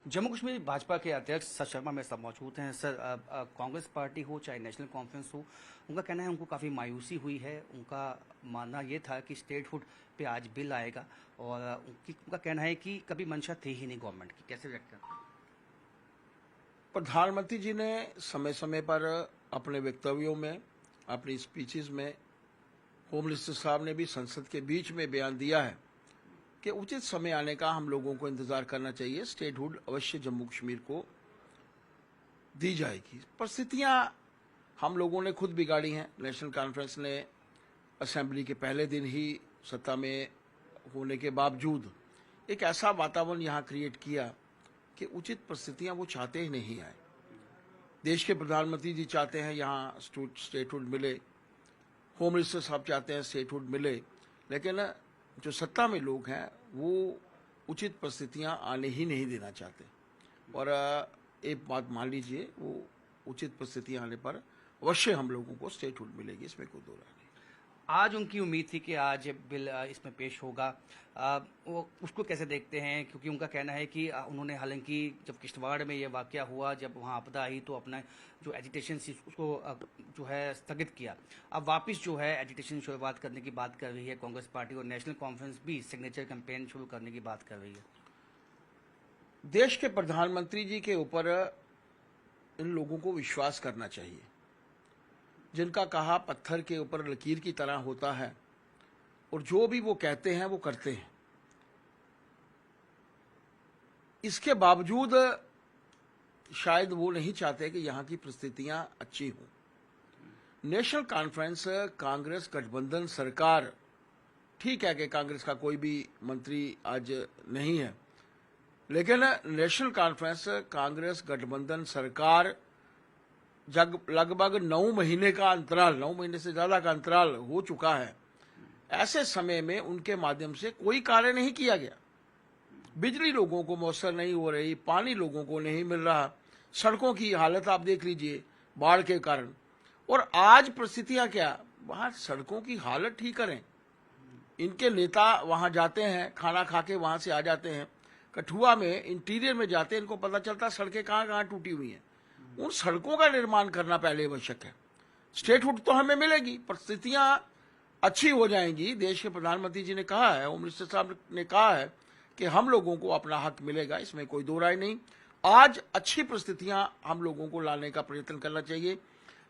जम्मू कश्मीर भाजपा के अध्यक्ष सर शर्मा मेरे साथ मौजूद हैं। सर, कांग्रेस पार्टी हो चाहे नेशनल कॉन्फ्रेंस हो, उनका कहना है उनको काफ़ी मायूसी हुई है। उनका मानना ये था कि स्टेटहुड पे आज बिल आएगा और उनका कहना है कि कभी मंशा थी ही नहीं गवर्नमेंट की। कैसे व्यक्त करते हैं? प्रधानमंत्री जी ने समय समय पर अपने वक्तव्यों में, अपनी स्पीचेस में, होम मिनिस्टर साहब ने भी संसद के बीच में बयान दिया है कि उचित समय आने का हम लोगों को इंतजार करना चाहिए। स्टेटहुड अवश्य जम्मू कश्मीर को दी जाएगी। परिस्थितियां हम लोगों ने खुद बिगाड़ी हैं। नेशनल कॉन्फ्रेंस ने असेंबली के पहले दिन ही सत्ता में होने के बावजूद एक ऐसा वातावरण यहाँ क्रिएट किया कि उचित परिस्थितियां वो चाहते ही नहीं आए। देश के प्रधानमंत्री जी चाहते हैं यहाँ स्टेटहुड मिले, होम मिनिस्टर साहब चाहते हैं स्टेटहुड मिले, लेकिन जो सत्ता में लोग हैं वो उचित परिस्थितियां आने ही नहीं देना चाहते। और एक बात मान लीजिए, वो उचित परिस्थितियां आने पर अवश्य हम लोगों को स्टेटहुड मिलेगी, इसमें कोई दो राय नहीं। आज उनकी उम्मीद थी कि आज बिल इसमें पेश होगा। वो उसको कैसे देखते हैं? क्योंकि उनका कहना है कि उन्होंने, हालांकि जब किश्तवाड़ में ये वाकया हुआ, जब वहाँ आपदा आई तो अपना जो एजिटेशन उसको जो है स्थगित किया। अब वापस जो है एजिटेशन शुरुआत करने की बात कर रही है कांग्रेस पार्टी, और नेशनल कॉन्फ्रेंस भी सिग्नेचर कैंपेन शुरू करने की बात कर रही है। देश के प्रधानमंत्री जी के ऊपर इन लोगों को विश्वास करना चाहिए, जिनका कहा पत्थर के ऊपर लकीर की तरह होता है और जो भी वो कहते हैं वो करते हैं। इसके बावजूद शायद वो नहीं चाहते कि यहाँ की परिस्थितियां अच्छी हों। नेशनल कॉन्फ्रेंस, कांग्रेस गठबंधन सरकार, ठीक है कि कांग्रेस का कोई भी मंत्री आज नहीं है, लेकिन नेशनल कॉन्फ्रेंस, कांग्रेस गठबंधन सरकार लगभग 9 महीने का अंतराल, 9 महीने से ज्यादा का अंतराल हो चुका है। ऐसे समय में उनके माध्यम से कोई कार्य नहीं किया गया। बिजली लोगों को मौसर नहीं हो रही, पानी लोगों को नहीं मिल रहा, सड़कों की हालत आप देख लीजिए बाढ़ के कारण। और आज परिस्थितियां क्या, वहां सड़कों की हालत ठीक करें। इनके नेता वहां जाते हैं, खाना खा के वहां से आ जाते हैं, कठुआ में इंटीरियर में जाते हैं, इनको पता चलता सड़कें कहाँ कहाँ टूटी हुई हैं। उन सड़कों का निर्माण करना पहले आवश्यक है। स्टेटहुड तो हमें मिलेगी, परिस्थितियां अच्छी हो जाएंगी। देश के प्रधानमंत्री जी ने कहा है, होम मिनिस्टर साहब ने कहा है कि हम लोगों को अपना हक मिलेगा, इसमें कोई दो राय नहीं। आज अच्छी परिस्थितियां हम लोगों को लाने का प्रयत्न करना चाहिए।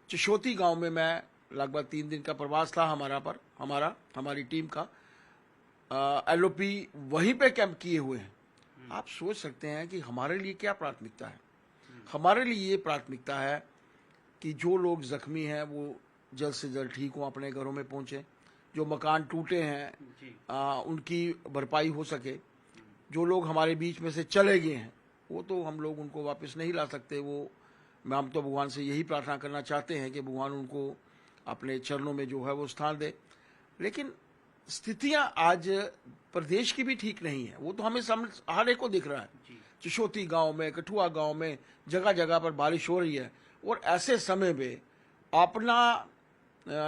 चिशोती गांव में मैं लगभग 3 दिन का प्रवास था हमारी टीम का। एलओपी वहीं पे कैंप किए हुए हैं। आप सोच सकते हैं कि हमारे लिए क्या प्राथमिकता है। हमारे लिए ये प्राथमिकता है कि जो लोग जख्मी हैं वो जल्द से जल्द ठीक हों, अपने घरों में पहुंचे। जो मकान टूटे हैं उनकी भरपाई हो सके। जो लोग हमारे बीच में से चले गए हैं वो तो हम लोग उनको वापस नहीं ला सकते। हम तो भगवान से यही प्रार्थना करना चाहते हैं कि भगवान उनको अपने चरणों में जो है वो स्थान दे। लेकिन स्थितियां आज प्रदेश की भी ठीक नहीं है, वो तो हमें हर एक को दिख रहा है। चिशोती गांव में, कठुआ गांव में जगह जगह पर बारिश हो रही है और ऐसे समय में अपना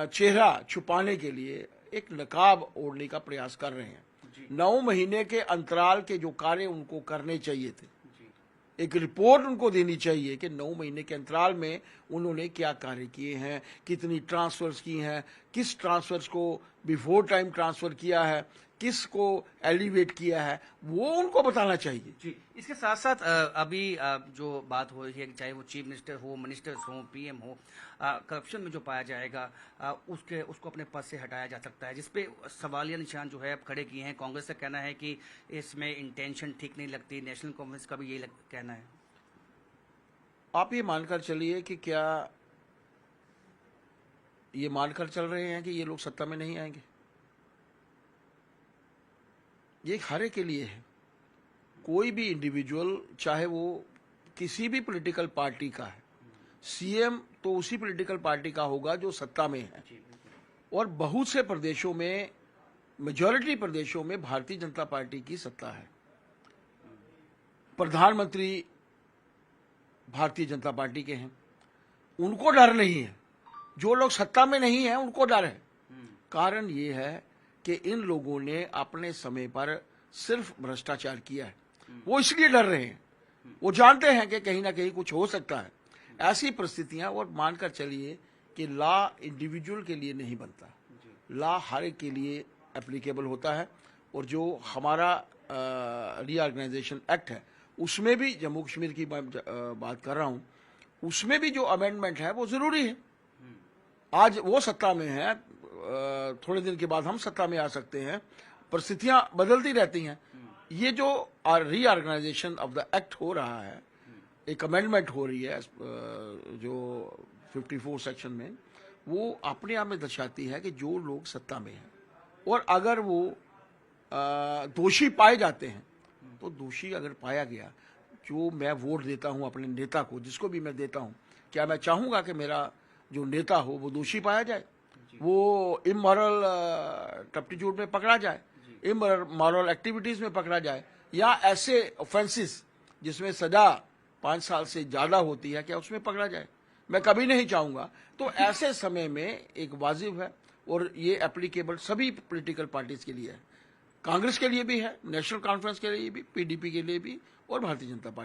चेहरा छुपाने के लिए एक नकाब ओढ़ने का प्रयास कर रहे हैं। 9 महीने के अंतराल के जो कार्य उनको करने चाहिए थे, एक रिपोर्ट उनको देनी चाहिए कि 9 महीने के अंतराल में उन्होंने क्या कार्य किए हैं, कितनी ट्रांसफर्स की हैं, किस ट्रांसफर्स को बिफोर टाइम ट्रांसफर किया है, किस को एलिवेट किया है, वो उनको बताना चाहिए। जी, इसके साथ साथ अभी जो बात हो रही है, चाहे वो चीफ मिनिस्टर हो, मिनिस्टर्स हो, पीएम हो, करप्शन में जो पाया जाएगा उसको अपने पद से हटाया जा सकता है, जिसपे सवालिया निशान जो है अब खड़े किए हैं। कांग्रेस का कहना है कि इसमें इंटेंशन ठीक नहीं लगती, नेशनल कॉन्फ्रेंस का भी यही कहना है। आप ये मानकर चलिए कि क्या ये मानकर चल रहे हैं कि ये लोग सत्ता में नहीं आएंगे? ये हर एक के लिए है। कोई भी इंडिविजुअल, चाहे वो किसी भी पॉलिटिकल पार्टी का है, सीएम तो उसी पॉलिटिकल पार्टी का होगा जो सत्ता में है। और बहुत से प्रदेशों में, मेजॉरिटी प्रदेशों में भारतीय जनता पार्टी की सत्ता है। प्रधानमंत्री भारतीय जनता पार्टी के हैं, उनको डर नहीं है। जो लोग सत्ता में नहीं है उनको डर है। कारण ये है कि इन लोगों ने अपने समय पर सिर्फ भ्रष्टाचार किया है, वो इसलिए डर रहे हैं। वो जानते हैं कि कहीं ना कहीं कुछ हो सकता है। ऐसी परिस्थितियां, और मानकर चलिए कि लॉ इंडिविजुअल के लिए नहीं बनता, लॉ हर एक के लिए एप्लीकेबल होता है। और जो हमारा रीऑर्गेनाइजेशन एक्ट है उसमें भी, जम्मू कश्मीर की बात कर रहा हूं, उसमें भी जो अमेंडमेंट है वो जरूरी है। आज वो सत्ता में है, थोड़े दिन के बाद हम सत्ता में आ सकते हैं, परिस्थितियां बदलती रहती हैं। ये जो रीऑर्गेनाइजेशन ऑफ द एक्ट हो रहा है, एक अमेंडमेंट हो रही है जो 54 सेक्शन में, वो अपने आप में दर्शाती है कि जो लोग सत्ता में हैं और अगर वो दोषी पाए जाते हैं, तो दोषी अगर पाया गया, जो मैं वोट देता हूं अपने नेता को, जिसको भी मैं देता हूं, क्या मैं चाहूंगा कि मेरा जो नेता हो वो दोषी पाया जाए, वो इमोरल टप्टीट्यूड में पकड़ा जाए, इमोरल एक्टिविटीज में पकड़ा जाए, या ऐसे ऑफेंसेस जिसमें सजा 5 साल से ज्यादा होती है, क्या उसमें पकड़ा जाए? मैं कभी नहीं चाहूंगा। तो ऐसे समय में एक वाजिब है, और ये एप्लीकेबल सभी पॉलिटिकल पार्टीज के लिए है, कांग्रेस के लिए भी है, नेशनल कॉन्फ्रेंस के लिए भी, पीडीपी के लिए भी, और भारतीय जनता पार्टी